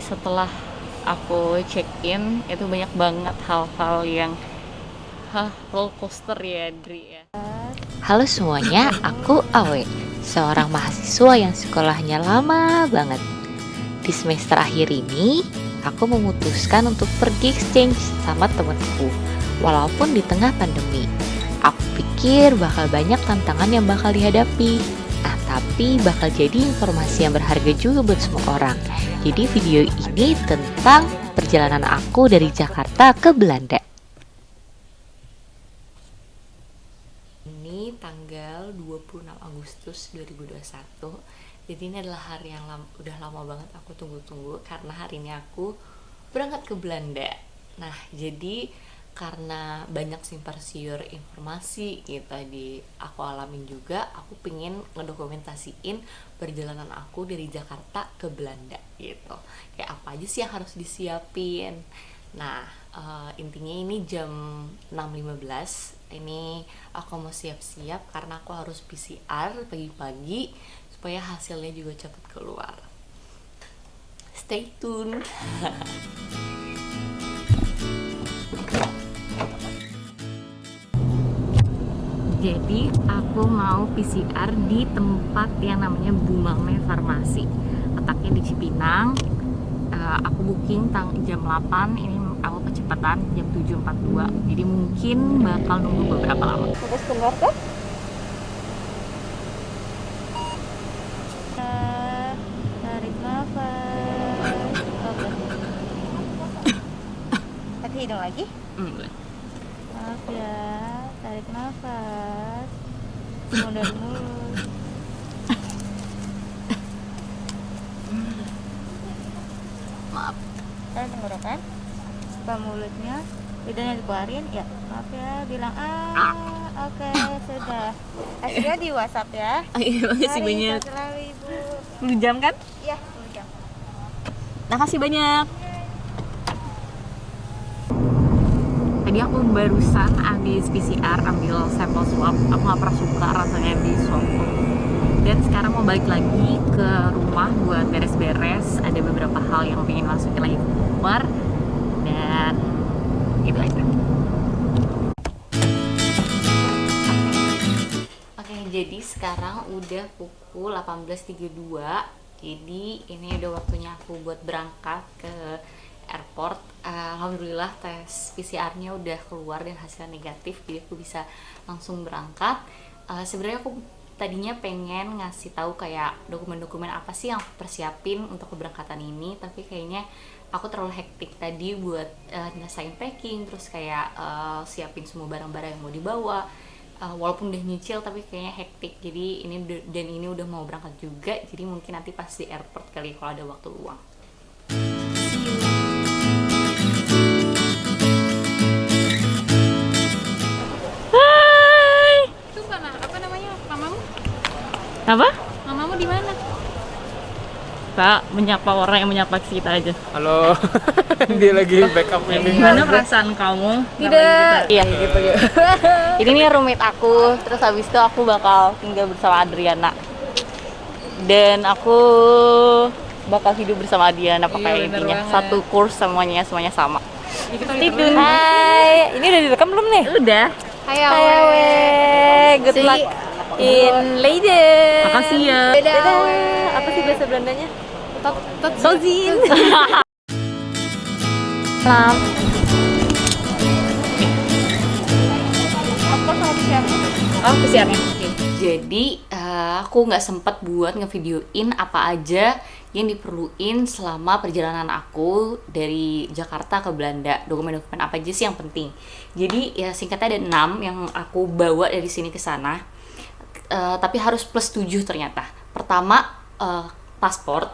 Setelah aku check in itu banyak banget hal-hal yang roller coaster ya, Dri ya. Halo semuanya, aku Awe, seorang mahasiswa yang sekolahnya lama banget. Di semester akhir ini, aku memutuskan untuk pergi exchange sama temenku, walaupun di tengah pandemi. Aku pikir bakal banyak tantangan yang bakal dihadapi, tapi bakal jadi informasi yang berharga juga buat semua orang. Jadi video ini tentang perjalanan aku dari Jakarta ke Belanda. Ini tanggal 26 Agustus 2021. Jadi ini adalah hari yang udah lama banget aku tunggu-tunggu, karena hari ini aku berangkat ke Belanda. Nah, jadi karena banyak simpang siur informasi gitu tadi aku alamin juga, aku pengen ngedokumentasiin perjalanan aku dari Jakarta ke Belanda gitu. Kayak apa aja sih yang harus disiapin. Nah, intinya ini jam 6.15 ini aku mau siap-siap karena aku harus PCR pagi-pagi supaya hasilnya juga cepat keluar. Stay tune. Jadi aku mau PCR di tempat yang namanya Bumame Farmasi, letaknya di Cipinang. Aku booking jam 8, ini aku kecepatan jam 7.42, jadi mungkin bakal nunggu beberapa lama. Fokus keluar kan? Tarik nafas. Oke. Hati hidung lagi. Boleh. Maaf ya. Tarik nafas. Semua dari mulut. Maaf. Tarik tenggorokan. Buka mulutnya. Lidahnya dikeluarin. Ya. Maaf ya. Bilang Oke, sudah. Hasilnya di WhatsApp ya. Iya, makasih Mari, banyak. sehat selalu Ibu. 10 jam kan? Iya, 10 jam. Makasih banyak. Tadi aku barusan habis PCR, ambil sampel swab. Aku gak pernah suka rasanya di swab. Dan sekarang mau balik lagi ke rumah buat beres-beres. Ada beberapa hal yang pengen masukin lagi ke kamar. Dan itu aja. Oke, jadi sekarang udah pukul 18.32. Jadi ini udah waktunya aku buat berangkat ke airport. Alhamdulillah tes PCR-nya udah keluar dan hasilnya negatif, jadi aku bisa langsung berangkat. Sebenarnya aku tadinya pengen ngasih tahu kayak dokumen-dokumen apa sih yang aku persiapin untuk keberangkatan ini, tapi kayaknya aku terlalu hektik tadi buat nyelesain packing, terus kayak siapin semua barang-barang yang mau dibawa. Walaupun udah nyicil tapi kayaknya hektik, jadi ini udah mau berangkat juga, jadi mungkin nanti pas di airport kali kalau ada waktu luang. Apa? Mamamu di mana? Kita menyapa orang yang menyapa kita aja. Halo, dia lagi backup ini. Gimana perasaan kamu? Tidak. Iya gitu ya. Ini nih roommate aku, terus habis itu aku bakal tinggal bersama Adriana. Dan aku bakal hidup bersama Adriana pakai intinya satu kurs semuanya sama. Tidur. Hai, ini udah direkam belum nih? Udah. Hai Hai Awe, good luck in Leiden. Makasih ya. Dadah. Apa sih bahasa Belandanya? Tot Sozin. Salam. Apa sama siapa? Oh, PCR-nya. Jadi aku nggak sempet buat ngevideoin apa aja yang diperluin selama perjalanan aku dari Jakarta ke Belanda. Dokumen-dokumen apa aja sih yang penting. Jadi ya singkatnya ada 6 yang aku bawa dari sini ke sana. Tapi harus plus 7 ternyata. Pertama paspor.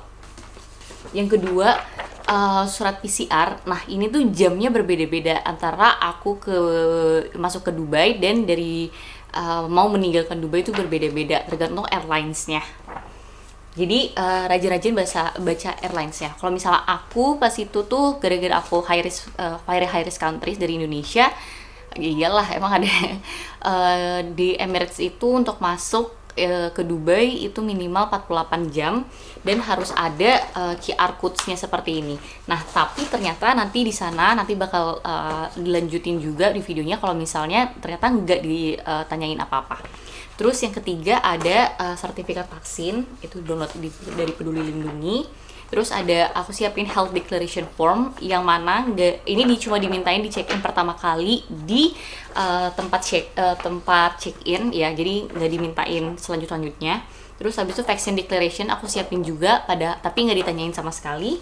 Yang kedua surat PCR. Nah, ini tuh jamnya berbeda-beda antara aku masuk ke Dubai dan dari mau meninggalkan Dubai itu berbeda-beda tergantung airlines-nya. Jadi rajin-rajin baca airlines-nya. Kalau misalnya aku pas itu tuh gara-gara aku high risk countries dari Indonesia, iyalah emang ada di Emirates itu untuk masuk ke Dubai itu minimal 48 jam dan harus ada QR codes-nya seperti ini. Nah, tapi ternyata nanti di sana nanti bakal dilanjutin juga di videonya kalau misalnya ternyata nggak ditanyain apa-apa. Terus yang ketiga ada sertifikat vaksin, itu download dari Peduli Lindungi. Terus ada aku siapin health declaration form yang mana ini cuma dimintain di check-in pertama kali di tempat check-in ya, jadi nggak dimintain selanjutnya. Terus habis itu vaccine declaration aku siapin juga tapi nggak ditanyain sama sekali.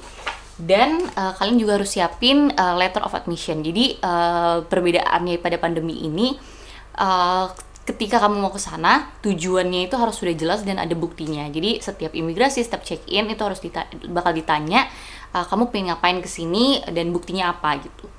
Dan kalian juga harus siapin letter of admission. Jadi perbedaannya pada pandemi ini, ketika kamu mau ke sana, tujuannya itu harus sudah jelas dan ada buktinya. Jadi setiap imigrasi, setiap check-in itu harus bakal ditanya, kamu pengen ngapain ke sini dan buktinya apa gitu.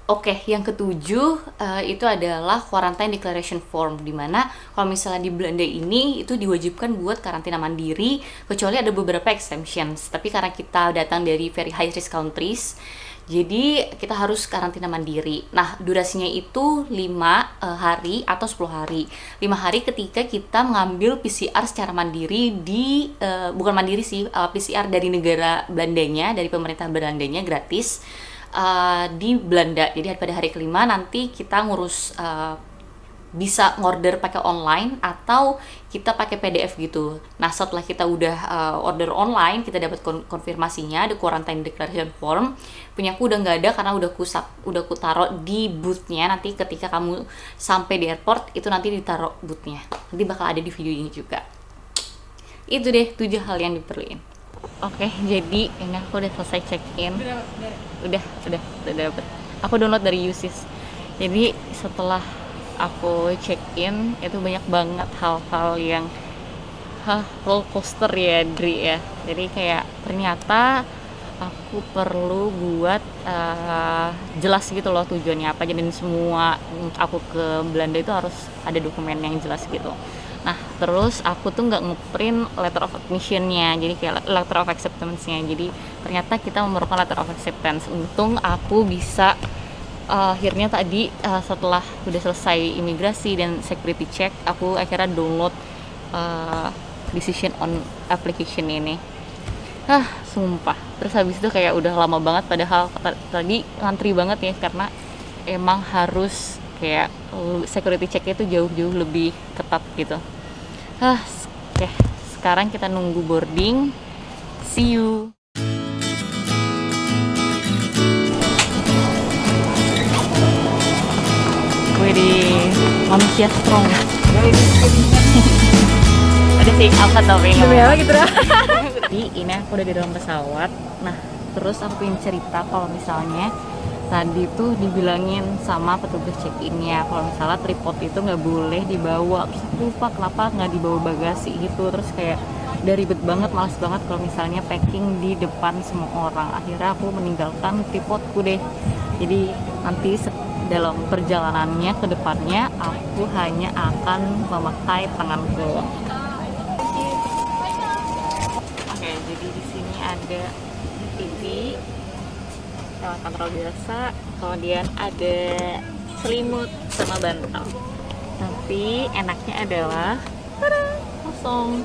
Oke, yang ketujuh itu adalah quarantine declaration form, dimana kalau misalnya di Belanda ini itu diwajibkan buat karantina mandiri, kecuali ada beberapa exemptions. Tapi karena kita datang dari very high risk countries, jadi kita harus karantina mandiri. Nah, durasinya itu 5 hari atau 10 hari. 5 hari ketika kita mengambil PCR secara mandiri bukan mandiri sih, PCR dari negara Belandanya, dari pemerintah Belandanya gratis di Belanda. Jadi pada hari kelima nanti kita ngurus bisa ngorder pakai online atau kita pakai PDF gitu. Nah, setelah kita udah order online, kita dapat konfirmasinya, ada quarantine declaration form. Punyaku udah nggak ada karena udah ku taruh di boothnya. Nanti ketika kamu sampai di airport itu nanti ditaruh boothnya. Nanti bakal ada di video ini juga. Itu deh 7 hal yang diperluin. Oke, jadi ini aku udah selesai check-in. Udah dapet. Aku download dari Yusis. Jadi setelah aku check-in itu banyak banget hal-hal yang roller coaster ya, Dri ya. Jadi kayak ternyata aku perlu buat jelas gitu loh tujuannya apa. Jadi semua aku ke Belanda itu harus ada dokumen yang jelas gitu. Nah, terus aku tuh nggak ngeprint letter of admission-nya, jadi kayak letter of acceptance-nya. Jadi ternyata kita memerlukan letter of acceptance. Untung aku bisa akhirnya tadi setelah udah selesai imigrasi dan security check, aku akhirnya download decision on application ini. Sumpah. Terus habis itu kayak udah lama banget, padahal tadi ngantri banget ya, karena emang harus kayak security check-nya itu jauh-jauh lebih ketat gitu. Oke, sekarang kita nunggu boarding. See you. Wih, manusia strong. Ada sih apa tapi gitu lah. Jadi ini aku udah di dalam pesawat. Nah, terus aku ingin cerita kalau misalnya tadi tuh dibilangin sama petugas check-innya kalau misalnya tripod itu nggak boleh dibawa. Terus aku lupa kenapa nggak dibawa bagasi gitu. Terus kayak udah ribet banget, males banget kalau misalnya packing di depan semua orang. Akhirnya aku meninggalkan tripodku deh. Jadi nanti dalam perjalanannya ke depannya aku hanya akan memakai tanganku. Oke, jadi di sini ada TV, kontrol biasa, kemudian ada selimut sama bantal. Tapi enaknya adalah kosong.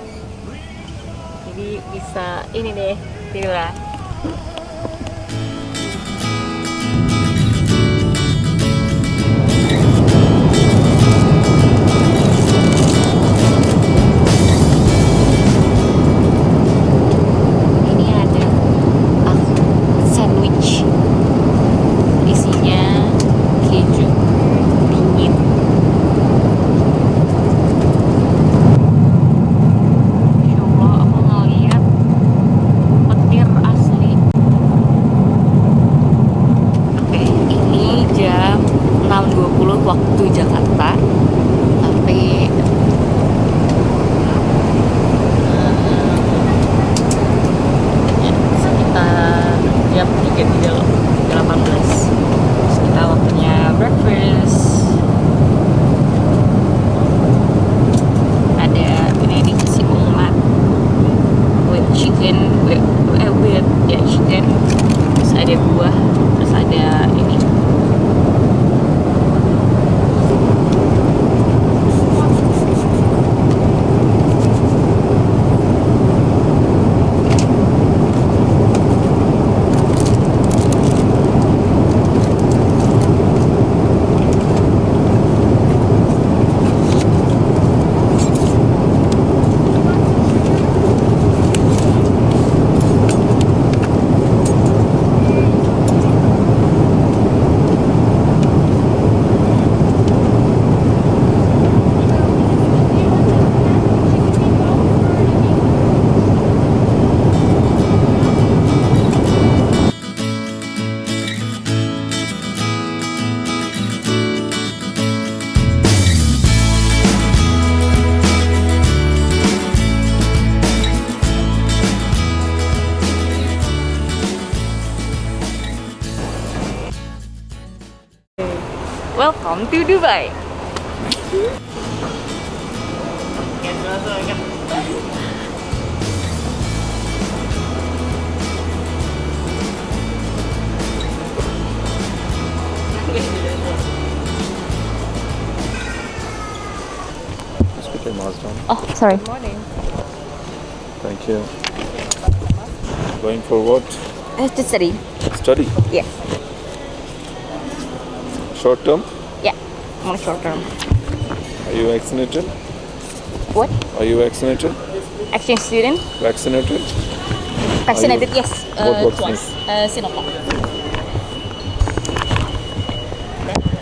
Jadi bisa ini deh, tiduran. Waktu Jakarta, tapi sekitar jam 3.18 sekitar waktunya breakfast. Ada ini dikasih umat with chicken, with chicken, terus ada buah, terus ada ini Welcome to Dubai. Speaker mask down. Oh, sorry. Thank you. Going for what? To study. Study. Yeah. Short term? Yeah. On short term. Are you vaccinated? What? Are you vaccinated? Exchange student? Vaccinated? Vaccinated, yes. What Twice. Sinovac.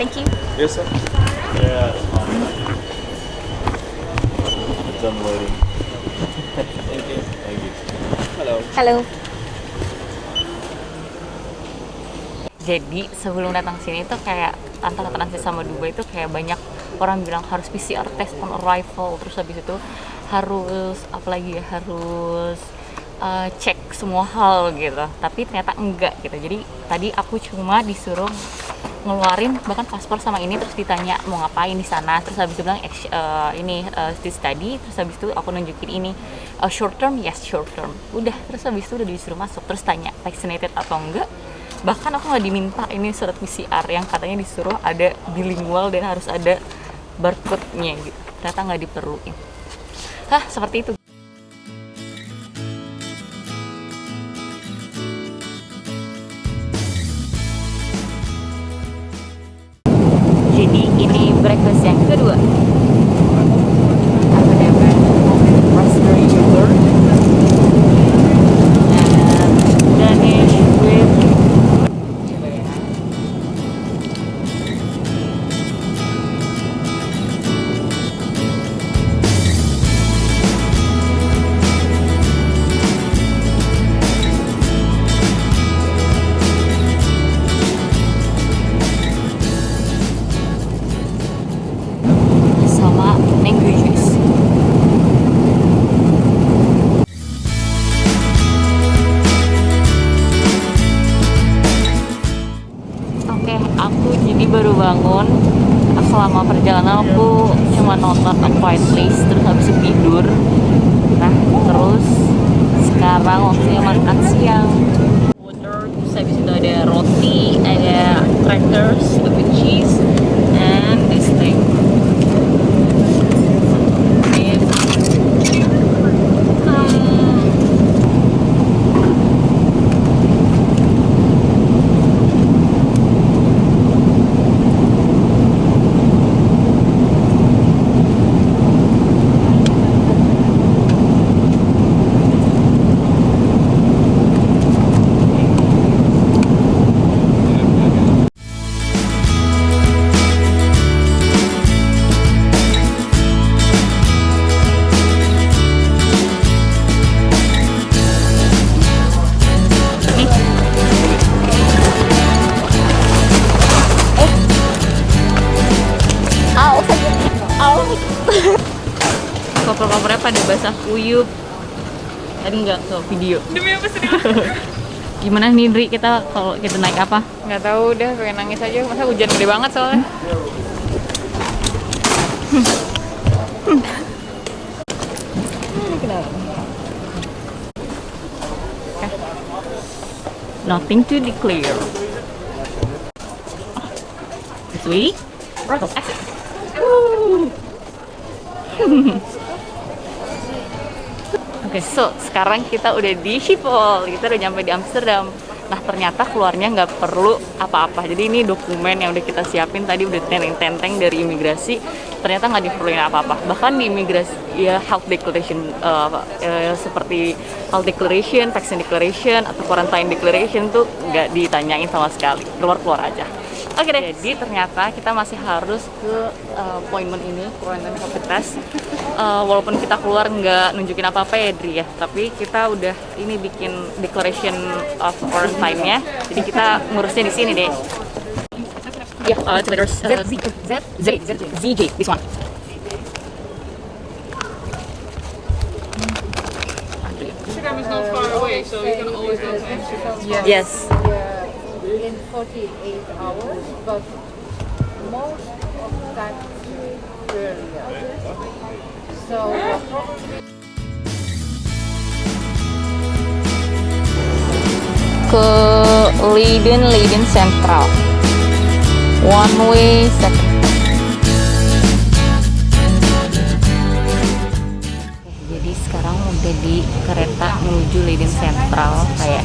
Thank you. Yes, sir. Yeah, it's unloading. Thank you. Thank you. Halo. Jadi sebelum datang sini tuh kayak antara transit sama Dubai itu kayak banyak orang bilang harus PCR test on arrival, terus habis itu harus apalagi ya, harus cek semua hal gitu. Tapi ternyata enggak gitu. Jadi tadi aku cuma disuruh ngeluarin bahkan paspor sama ini, terus ditanya mau ngapain di sana, terus habis itu bilang study, terus habis itu aku nunjukin ini short term, yes short term, udah, terus habis itu udah disuruh masuk, terus tanya vaccinated atau enggak. Bahkan aku nggak diminta ini surat PCR yang katanya disuruh ada bilingual dan harus ada barcode-nya gitu, ternyata nggak diperluin. Seperti itu. Jadi ini breakfast yang kedua. Aku dapat raspberry yogurt and Danish with sama mango juice. Oke, aku jadi baru bangun. Selama perjalanan aku cuma nonton A Quiet Place, terus habis itu tidur. Nah, terus sekarang waktunya makan siang. Water, terus habis itu ada roti, ada crackers with cheese, and this thing. Koper-kopernya pada basah kuyup. Tadi nggak ke video. Demi apa sih? Gimana nih Dri, kita kalau kita naik apa? Nggak tahu, udah pengen nangis aja. Masa hujan gede banget soalnya. Nothing to declare. Sweet. Oke, so sekarang kita udah di Schiphol, kita udah nyampe di Amsterdam. Nah, ternyata keluarnya nggak perlu apa-apa. Jadi ini dokumen yang udah kita siapin tadi, udah tenteng-tenteng dari imigrasi. Ternyata nggak diperluin apa-apa. Bahkan di imigrasi ya health declaration seperti health declaration, vaccine declaration, atau quarantine declaration tuh nggak ditanyain sama sekali. Keluar-keluar aja. Oke deh, jadi ternyata kita masih harus ke appointment ini, quarantine COVID test. Walaupun kita keluar nggak nunjukin apa-apa ya Dri ya, tapi kita udah ini bikin declaration of quarantine-nya, jadi kita ngurusnya di sini deh. Ya, it's letters ZJ, this one. Amsterdam is not far away, so we can always go to Amsterdam. Yes. In 48 hours, but most of the time earlier. So probably ke Leiden Central. One way second. Jadi sekarang udah di kereta menuju Leiden Central, kayak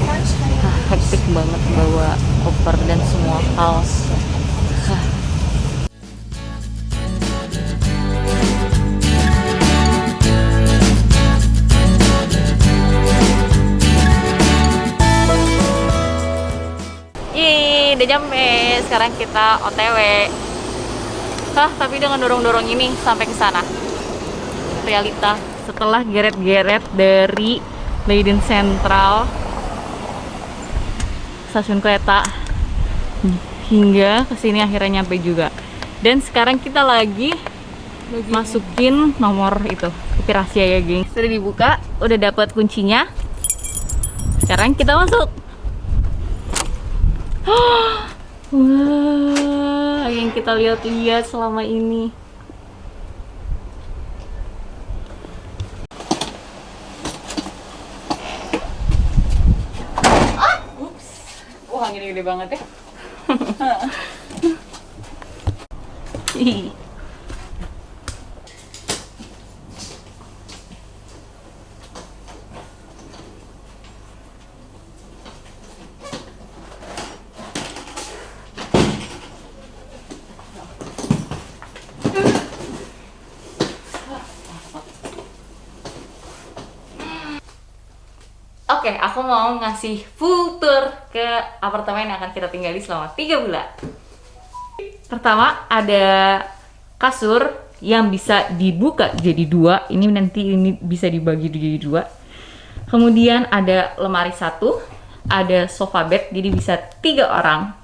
hektik banget bawa koper dan semua hal. Yeay, udah nyampe. Sekarang kita OTW. Tapi dengan dorong-dorong ini sampai ke sana. Realita setelah geret-geret dari Leiden Central stasiun kereta hingga ke sini akhirnya nyampe juga. Dan sekarang kita lagi masukin nomor itu, kopi rahasia ya, geng. Sudah dibuka, udah dapat kuncinya. Sekarang kita masuk. Wah, yang kita lihat-lihat selama ini. Ups. Wah, ini gede banget ya. Oke, aku mau ngasih full tour ke apartemen yang akan kita tinggali selama 3 bulan. Pertama, ada kasur yang bisa dibuka jadi 2. Ini nanti bisa dibagi jadi 2. Kemudian ada lemari 1, ada sofa bed, jadi bisa 3 orang.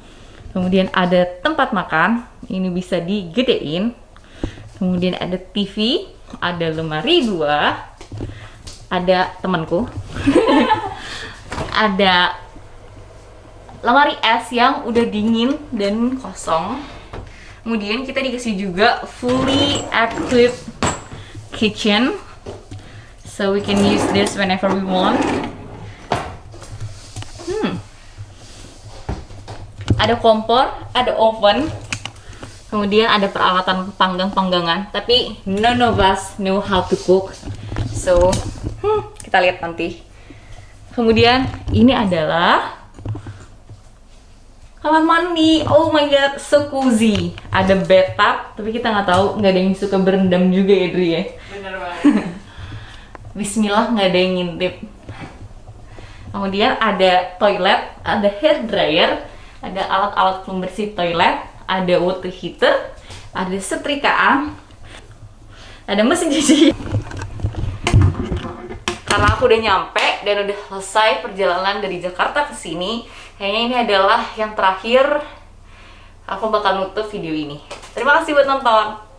Kemudian ada tempat makan, ini bisa digedein. Kemudian ada TV, ada lemari 2. Ada temanku. Ada lemari es yang udah dingin dan kosong. Kemudian kita dikasih juga fully equipped kitchen, so we can use this whenever we want. Ada kompor, ada oven. Kemudian ada peralatan panggang-panggangan, tapi none of us know how to cook. So, kita lihat nanti. Kemudian ini adalah kamar mandi. Oh my god, so cozy. Ada bathtub, tapi kita nggak tahu, nggak ada yang suka berendam juga ya, Dri ya. bener banget. Bismillah, nggak ada yang ngintip. Kemudian ada toilet, ada hair dryer, ada alat-alat pembersih toilet, ada water heater, ada setrikaan, ada mesin cuci. Karena aku udah nyampe dan udah selesai perjalanan dari Jakarta ke sini, kayaknya ini adalah yang terakhir aku bakal nutup video ini. Terima kasih buat nonton.